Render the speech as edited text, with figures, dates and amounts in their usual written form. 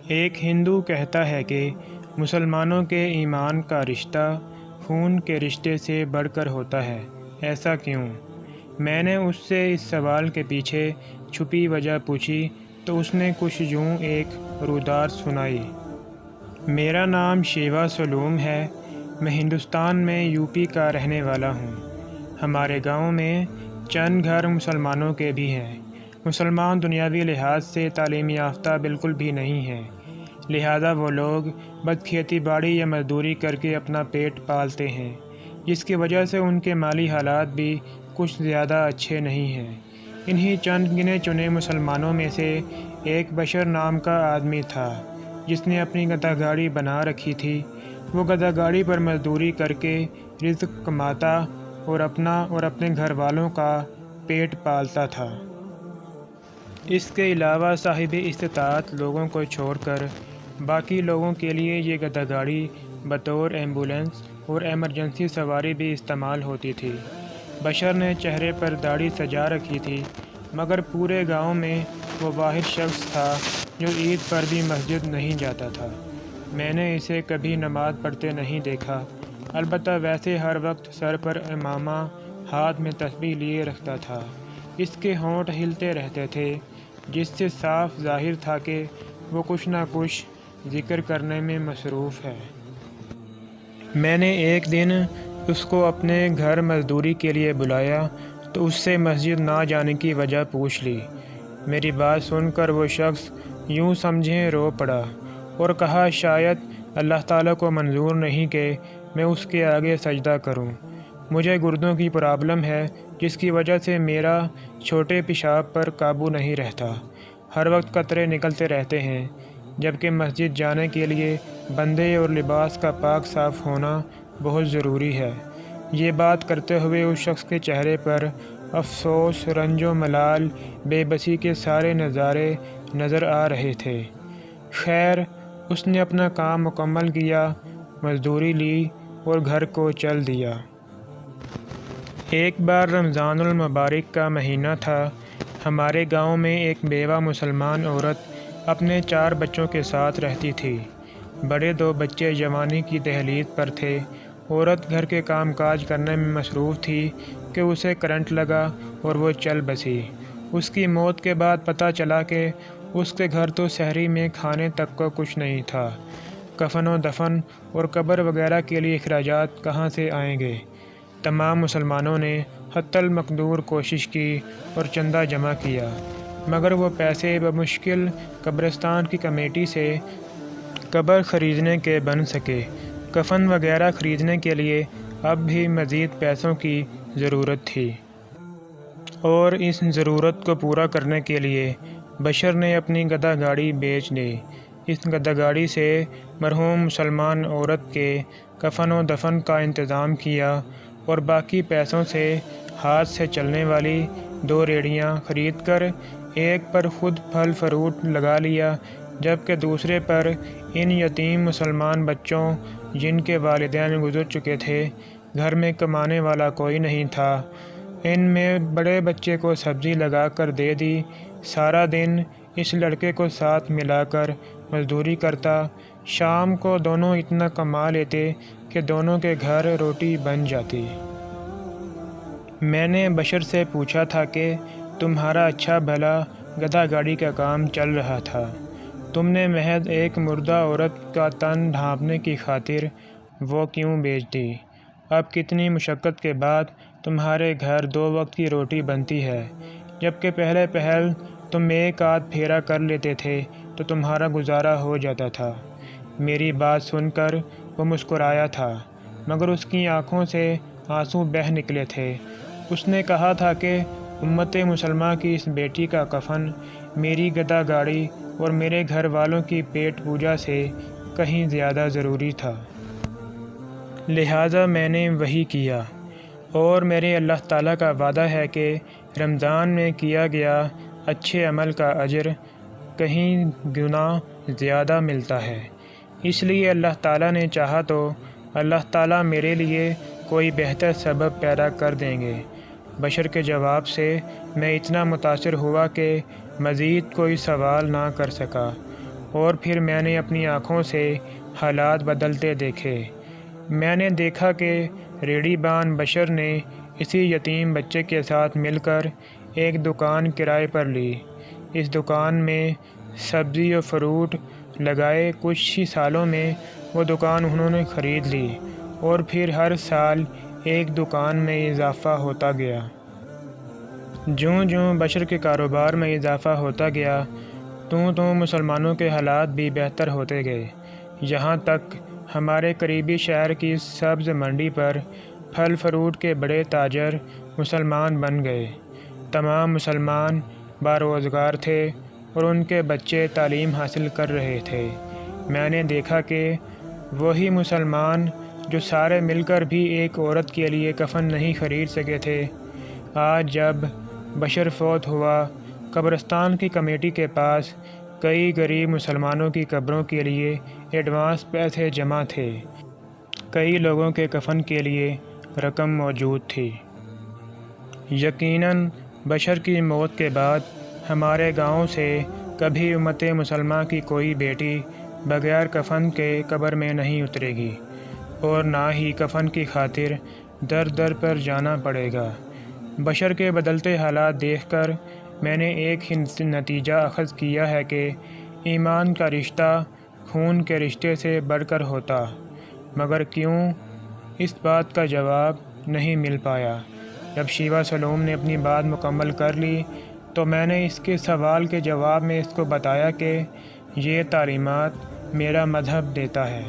ایک ہندو کہتا ہے کہ مسلمانوں کے ایمان کا رشتہ خون کے رشتے سے بڑھ کر ہوتا ہے۔ ایسا کیوں؟ میں نے اس سے اس سوال کے پیچھے چھپی وجہ پوچھی تو اس نے کچھ یوں ایک رودات سنائی۔ میرا نام شیوا سلوم ہے۔ میں ہندوستان میں یوپی کا رہنے والا ہوں۔ ہمارے گاؤں میں چند گھر مسلمانوں کے بھی ہیں۔ مسلمان دنیاوی لحاظ سے تعلیم یافتہ بالکل بھی نہیں ہیں، لہذا وہ لوگ بس کھیتی باڑی یا مزدوری کر کے اپنا پیٹ پالتے ہیں، جس کی وجہ سے ان کے مالی حالات بھی کچھ زیادہ اچھے نہیں ہیں۔ انہی چند گنے چنے مسلمانوں میں سے ایک بشر نام کا آدمی تھا جس نے اپنی گدھا گاڑی بنا رکھی تھی۔ وہ گدھا گاڑی پر مزدوری کر کے رزق کماتا اور اپنا اور اپنے گھر والوں کا پیٹ پالتا تھا۔ اس کے علاوہ صاحب استطاعت لوگوں کو چھوڑ کر باقی لوگوں کے لیے یہ گدھا گاڑی بطور ایمبولینس اور ایمرجنسی سواری بھی استعمال ہوتی تھی۔ بشر نے چہرے پر داڑھی سجا رکھی تھی، مگر پورے گاؤں میں وہ واحد شخص تھا جو عید پر بھی مسجد نہیں جاتا تھا۔ میں نے اسے کبھی نماز پڑھتے نہیں دیکھا، البتہ ویسے ہر وقت سر پر عمامہ، ہاتھ میں تسبیح لیے رکھتا تھا۔ اس کے ہونٹ ہلتے رہتے تھے، جس سے صاف ظاہر تھا کہ وہ کچھ نہ کچھ ذکر کرنے میں مصروف ہے۔ میں نے ایک دن اس کو اپنے گھر مزدوری کے لیے بلایا تو اس سے مسجد نہ جانے کی وجہ پوچھ لی۔ میری بات سن کر وہ شخص یوں سمجھیں رو پڑا اور کہا، شاید اللہ تعالیٰ کو منظور نہیں کہ میں اس کے آگے سجدہ کروں۔ مجھے گردوں کی پرابلم ہے، جس کی وجہ سے میرا چھوٹے پیشاب پر قابو نہیں رہتا۔ ہر وقت قطرے نکلتے رہتے ہیں، جبکہ مسجد جانے کے لیے بندے اور لباس کا پاک صاف ہونا بہت ضروری ہے۔ یہ بات کرتے ہوئے اس شخص کے چہرے پر افسوس، رنج و ملال، بے بسی کے سارے نظارے نظر آ رہے تھے۔ خیر، اس نے اپنا کام مکمل کیا، مزدوری لی اور گھر کو چل دیا۔ ایک بار رمضان المبارک کا مہینہ تھا۔ ہمارے گاؤں میں ایک بیوہ مسلمان عورت اپنے 4 بچوں کے ساتھ رہتی تھی۔ بڑے 2 بچے جوانی کی دہلیز پر تھے۔ عورت گھر کے کام کاج کرنے میں مصروف تھی کہ اسے کرنٹ لگا اور وہ چل بسی۔ اس کی موت کے بعد پتہ چلا کہ اس کے گھر تو سحری میں کھانے تک کو کچھ نہیں تھا۔ کفن و دفن اور قبر وغیرہ کے لیے اخراجات کہاں سے آئیں گے؟ تمام مسلمانوں نے حتی المقدور کوشش کی اور چندہ جمع کیا، مگر وہ پیسے بمشکل قبرستان کی کمیٹی سے قبر خریدنے کے بن سکے۔ کفن وغیرہ خریدنے کے لیے اب بھی مزید پیسوں کی ضرورت تھی، اور اس ضرورت کو پورا کرنے کے لیے بشر نے اپنی گدھا گاڑی بیچ دی۔ اس گدھا گاڑی سے مرحوم مسلمان عورت کے کفن و دفن کا انتظام کیا اور باقی پیسوں سے ہاتھ سے چلنے والی 2 ریڑھیاں خرید کر ایک پر خود پھل فروٹ لگا لیا، جبکہ دوسرے پر ان یتیم مسلمان بچوں جن کے والدین گزر چکے تھے، گھر میں کمانے والا کوئی نہیں تھا، ان میں بڑے بچے کو سبزی لگا کر دے دی۔ سارا دن اس لڑکے کو ساتھ ملا کر مزدوری کرتا، شام کو دونوں اتنا کما لیتے کہ دونوں کے گھر روٹی بن جاتی۔ میں نے بشر سے پوچھا تھا کہ تمہارا اچھا بھلا گدھا گاڑی کا کام چل رہا تھا، تم نے محض ایک مردہ عورت کا تن ڈھانپنے کی خاطر وہ کیوں بیچ دی؟ اب کتنی مشقت کے بعد تمہارے گھر 2 وقت کی روٹی بنتی ہے، جبکہ پہلے پہل تم ایک آدھ پھیرا کر لیتے تھے تو تمہارا گزارا ہو جاتا تھا۔ میری بات سن کر وہ مسکرایا تھا، مگر اس کی آنکھوں سے آنسو بہہ نکلے تھے۔ اس نے کہا تھا کہ امت مسلمہ کی اس بیٹی کا کفن میری گدھا گاڑی اور میرے گھر والوں کی پیٹ پوجا سے کہیں زیادہ ضروری تھا، لہٰذا میں نے وہی کیا، اور میرے اللہ تعالیٰ کا وعدہ ہے کہ رمضان میں کیا گیا اچھے عمل کا اجر کہیں گنا زیادہ ملتا ہے۔ اس لیے اللہ تعالیٰ نے چاہا تو اللہ تعالیٰ میرے لیے کوئی بہتر سبب پیدا کر دیں گے۔ بشر کے جواب سے میں اتنا متاثر ہوا کہ مزید کوئی سوال نہ کر سکا، اور پھر میں نے اپنی آنکھوں سے حالات بدلتے دیکھے۔ میں نے دیکھا کہ ریڑھی بان بشر نے اسی یتیم بچے کے ساتھ مل کر ایک دکان کرائے پر لی۔ اس دکان میں سبزی و فروٹ لگائے۔ کچھ ہی سالوں میں وہ دکان انہوں نے خرید لی اور پھر ہر سال ایک دکان میں اضافہ ہوتا گیا۔ جوں جوں بشر کے کاروبار میں اضافہ ہوتا گیا توں مسلمانوں کے حالات بھی بہتر ہوتے گئے، یہاں تک ہمارے قریبی شہر کی سبز منڈی پر پھل فروٹ کے بڑے تاجر مسلمان بن گئے۔ تمام مسلمان باروزگار تھے اور ان کے بچے تعلیم حاصل کر رہے تھے۔ میں نے دیکھا کہ وہی مسلمان جو سارے مل کر بھی ایک عورت کے لیے کفن نہیں خرید سکے تھے، آج جب بشر فوت ہوا، قبرستان کی کمیٹی کے پاس کئی غریب مسلمانوں کی قبروں کے لیے ایڈوانس پیسے جمع تھے۔ کئی لوگوں کے کفن کے لیے رقم موجود تھی۔ یقیناً بشر کی موت کے بعد ہمارے گاؤں سے کبھی امت مسلمہ کی کوئی بیٹی بغیر کفن کے قبر میں نہیں اترے گی، اور نہ ہی کفن کی خاطر در در پر جانا پڑے گا۔ بشر کے بدلتے حالات دیکھ کر میں نے ایک ہی نتیجہ اخذ کیا ہے کہ ایمان کا رشتہ خون کے رشتے سے بڑھ کر ہوتا، مگر کیوں؟ اس بات کا جواب نہیں مل پایا۔ جب شیوا سلوم نے اپنی بات مکمل کر لی تو میں نے اس کے سوال کے جواب میں اس کو بتایا کہ یہ تعلیمات میرا مذہب دیتا ہے۔